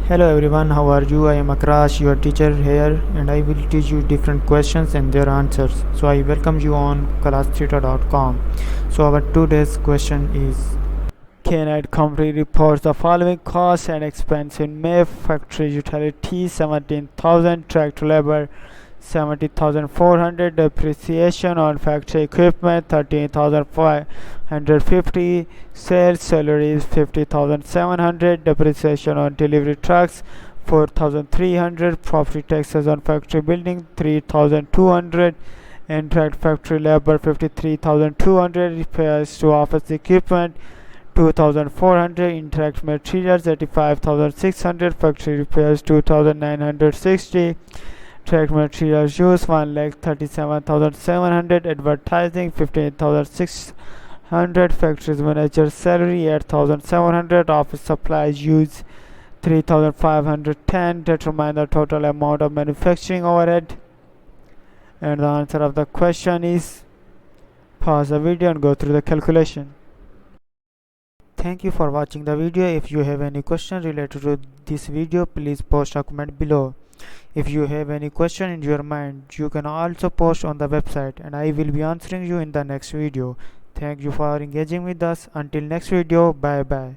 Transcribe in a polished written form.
Hello everyone, how are you? I am Akrash, your teacher here, and I will teach you different questions and their answers. So I welcome you on classtheta.com. So our today's question is: Canite company reports the following costs and expense in May: factory utilities 17,000, tractor labor 70,400, depreciation on factory equipment 13,550, sales salaries 50,700, depreciation on delivery trucks 4,300, property taxes on factory building 3,200, indirect factory labor 53,200, repairs to office equipment 2,400, indirect materials 85,600, factory repairs 2,960, direct materials used 1,37,700, advertising 15,600, factories manager salary 8,700, office supplies used 3,510. Determine the total amount of manufacturing overhead. And the answer of the question is: pause the video and go through the calculation. Thank you for watching the video. If you have any question related to this video, please post a comment below. If you have any question in your mind, you can also post on the website and I will be answering you in the next video. Thank you for engaging with us. Until next video, bye bye.